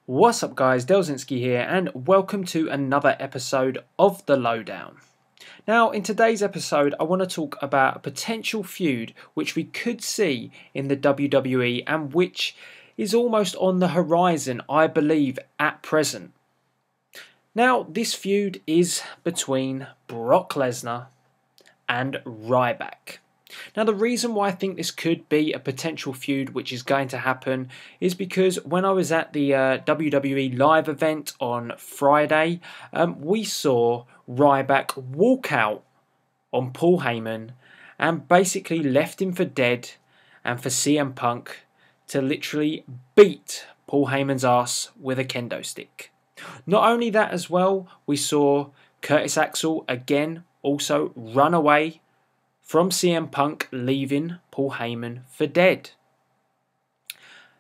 What's up guys, Delzinski here and welcome to another episode of The Lowdown. Now in today's episode I want to talk about a potential feud which we could see in the WWE and which is almost on the horizon, I believe, at present. Now this feud is between Brock Lesnar and Ryback. Now the reason why I think this could be a potential feud which is going to happen is because when I was at the WWE live event on Friday, we saw Ryback walk out on Paul Heyman and basically left him for dead and for CM Punk to literally beat Paul Heyman's ass with a kendo stick. Not only that as well, we saw Curtis Axel again also run away from CM Punk, leaving Paul Heyman for dead.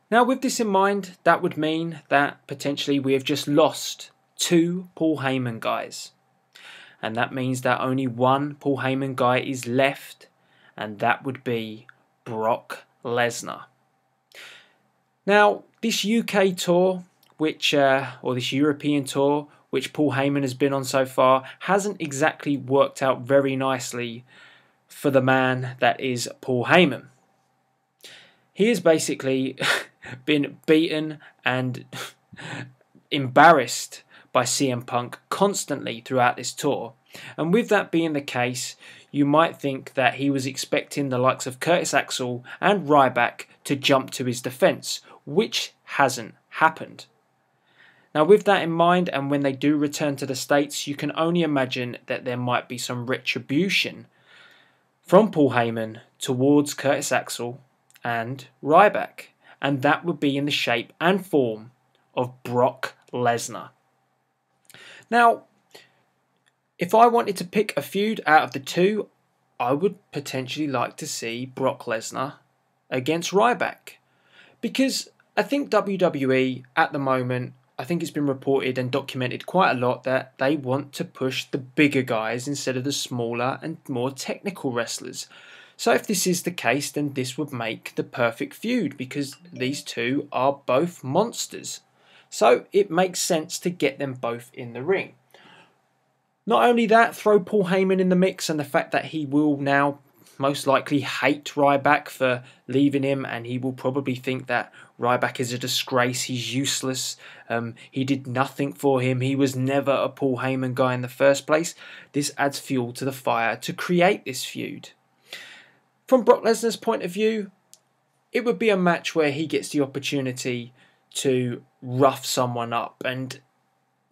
Now with this in mind, that would mean that potentially we have just lost two Paul Heyman guys. And that means that only one Paul Heyman guy is left, and that would be Brock Lesnar. Now this UK tour, or this European tour, which Paul Heyman has been on so far, hasn't exactly worked out very nicely for the man that is Paul Heyman. He has basically been beaten and embarrassed by CM Punk constantly throughout this tour. And with that being the case, you might think that he was expecting the likes of Curtis Axel and Ryback to jump to his defense, which hasn't happened. Now with that in mind, and when they do return to the States, you can only imagine that there might be some retribution from Paul Heyman towards Curtis Axel and Ryback, and that would be in the shape and form of Brock Lesnar. Now, if I wanted to pick a feud out of the two, I would potentially like to see Brock Lesnar against Ryback, because I think WWE at the moment, I think it's been reported and documented quite a lot that they want to push the bigger guys instead of the smaller and more technical wrestlers. So if this is the case, then this would make the perfect feud because these two are both monsters. So it makes sense to get them both in the ring. Not only that, throw Paul Heyman in the mix and the fact that he will now most likely hate Ryback for leaving him, and he will probably think that Ryback is a disgrace, he's useless, he did nothing for him, he was never a Paul Heyman guy in the first place. This adds fuel to the fire to create this feud. From Brock Lesnar's point of view, it would be a match where he gets the opportunity to rough someone up, and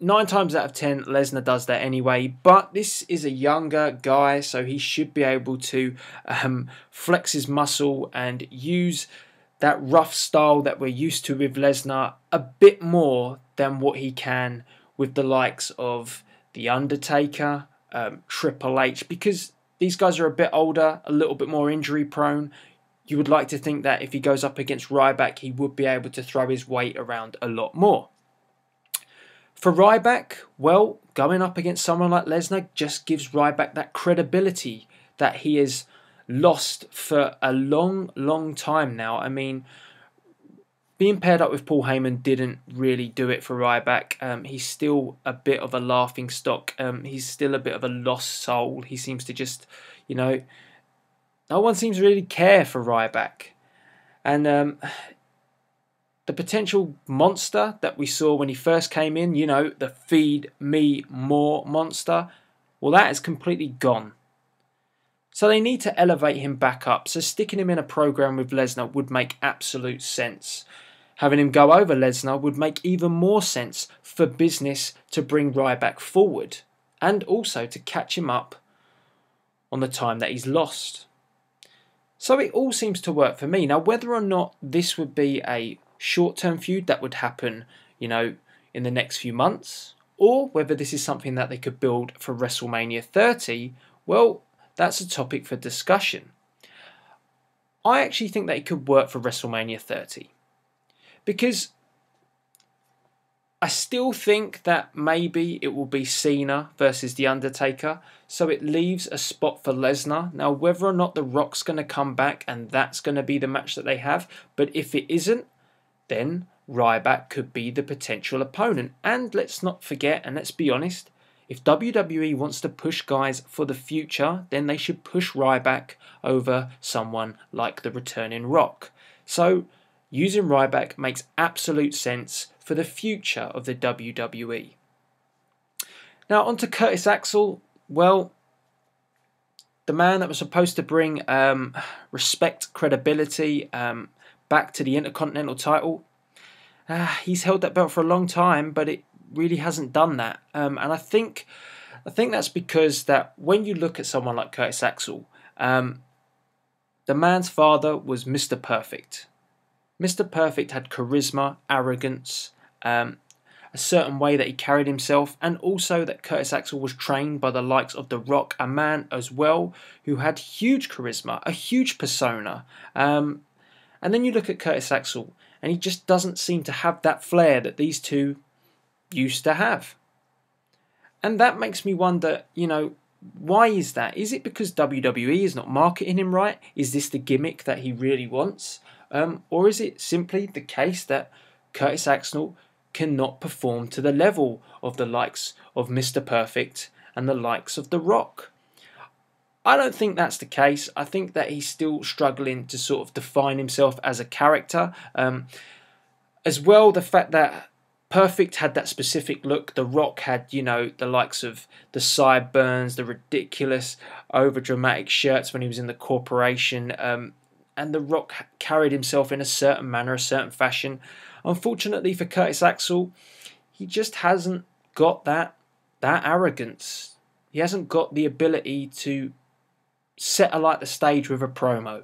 9 times out of 10 Lesnar does that anyway, but this is a younger guy, so he should be able to flex his muscle and use that rough style that we're used to with Lesnar a bit more than what he can with the likes of The Undertaker, Triple H, because these guys are a bit older, a little bit more injury prone. You would like to think that if he goes up against Ryback, he would be able to throw his weight around a lot more. For Ryback, well, going up against someone like Lesnar just gives Ryback that credibility that he has lost for a long time now. I mean, being paired up with Paul Heyman didn't really do it for Ryback. He's still a bit of a laughing stock. He's still a bit of a lost soul. He seems to just, no one seems to really care for Ryback. And the potential monster that we saw when he first came in, the feed me more monster, well, that is completely gone. So they need to elevate him back up. So sticking him in a program with Lesnar would make absolute sense. Having him go over Lesnar would make even more sense for business to bring Ryback forward and also to catch him up on the time that he's lost. So it all seems to work for me. Now, whether or not this would be a short-term feud that would happen, in the next few months, or whether this is something that they could build for WrestleMania 30, well, that's a topic for discussion. I actually think that it could work for WrestleMania 30 because I still think that maybe it will be Cena versus The Undertaker, so it leaves a spot for Lesnar. Now, whether or not The Rock's going to come back and that's going to be the match that they have, but if it isn't, then Ryback could be the potential opponent. And let's not forget, and let's be honest, if WWE wants to push guys for the future, then they should push Ryback over someone like the returning Rock. So using Ryback makes absolute sense for the future of the WWE. Now on to Curtis Axel. Well, the man that was supposed to bring respect, credibility back to the Intercontinental title, he's held that belt for a long time, but it really hasn't done that. And I think that's because that when you look at someone like Curtis Axel, the man's father was Mr. Perfect. Mr. Perfect had charisma, arrogance, a certain way that he carried himself, and also that Curtis Axel was trained by the likes of The Rock, a man as well who had huge charisma, a huge persona. And then you look at Curtis Axel, and he just doesn't seem to have that flair that these two used to have. And that makes me wonder, why is that? Is it because WWE is not marketing him right? Is this the gimmick that he really wants? Or is it simply the case that Curtis Axel cannot perform to the level of the likes of Mr. Perfect and the likes of The Rock? I don't think that's the case. I think that he's still struggling to sort of define himself as a character. As well, the fact that Perfect had that specific look, The Rock had, the likes of the sideburns, the ridiculous, over-dramatic shirts when he was in the corporation, and The Rock carried himself in a certain manner, a certain fashion. Unfortunately for Curtis Axel, he just hasn't got that arrogance. He hasn't got the ability to set alight the stage with a promo.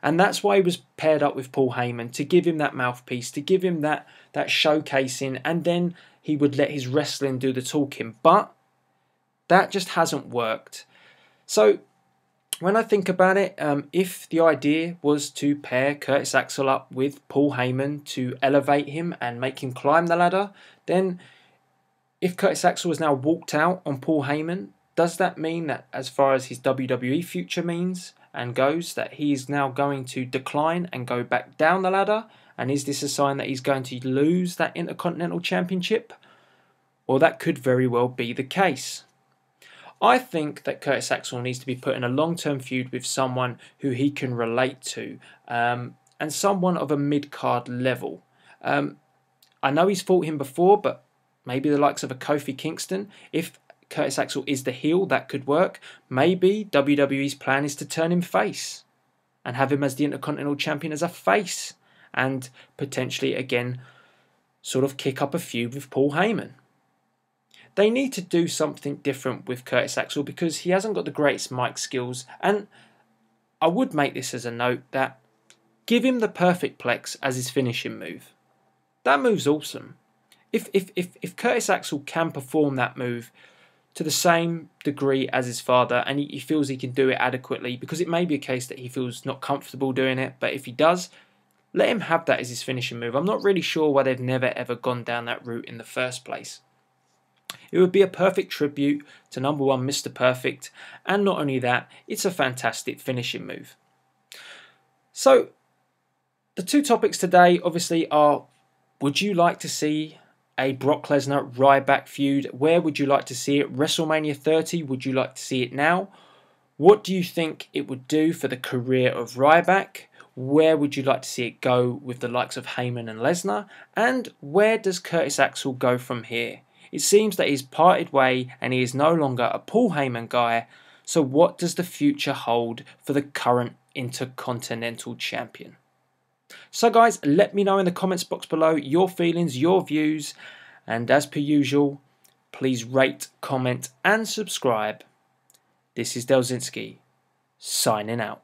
And that's why he was paired up with Paul Heyman, to give him that mouthpiece, to give him that showcasing, and then he would let his wrestling do the talking. But that just hasn't worked. So when I think about it, if the idea was to pair Curtis Axel up with Paul Heyman to elevate him and make him climb the ladder, then if Curtis Axel has now walked out on Paul Heyman, does that mean that as far as his WWE future means and goes, that he is now going to decline and go back down the ladder? And is this a sign that he's going to lose that Intercontinental Championship? Or that could very well be the case. I think that Curtis Axel needs to be put in a long-term feud with someone who he can relate to, and someone of a mid-card level. I know he's fought him before, but maybe the likes of a Kofi Kingston. If Curtis Axel is the heel, that could work. Maybe WWE's plan is to turn him face and have him as the Intercontinental Champion as a face, and potentially again sort of kick up a feud with Paul Heyman. They need to do something different with Curtis Axel because he hasn't got the greatest mic skills. And I would make this as a note that give him the perfect plex as his finishing move. That move's awesome. If Curtis Axel can perform that move to the same degree as his father, and he feels he can do it adequately, because it may be a case that he feels not comfortable doing it, but if he does, let him have that as his finishing move. I'm not really sure why they've never ever gone down that route in the first place. It would be a perfect tribute to number one Mr. Perfect, and not only that, it's a fantastic finishing move. So, the two topics today obviously are, would you like to see a Brock Lesnar Ryback feud? Where would you like to see it? WrestleMania 30, would you like to see it now? What do you think it would do for the career of Ryback? Where would you like to see it go with the likes of Heyman and Lesnar? And where does Curtis Axel go from here? It seems that he's parted way and he is no longer a Paul Heyman guy. So what does the future hold for the current Intercontinental Champion? So guys, let me know in the comments box below your feelings, your views. And as per usual, please rate, comment and subscribe. This is Delzinski, signing out.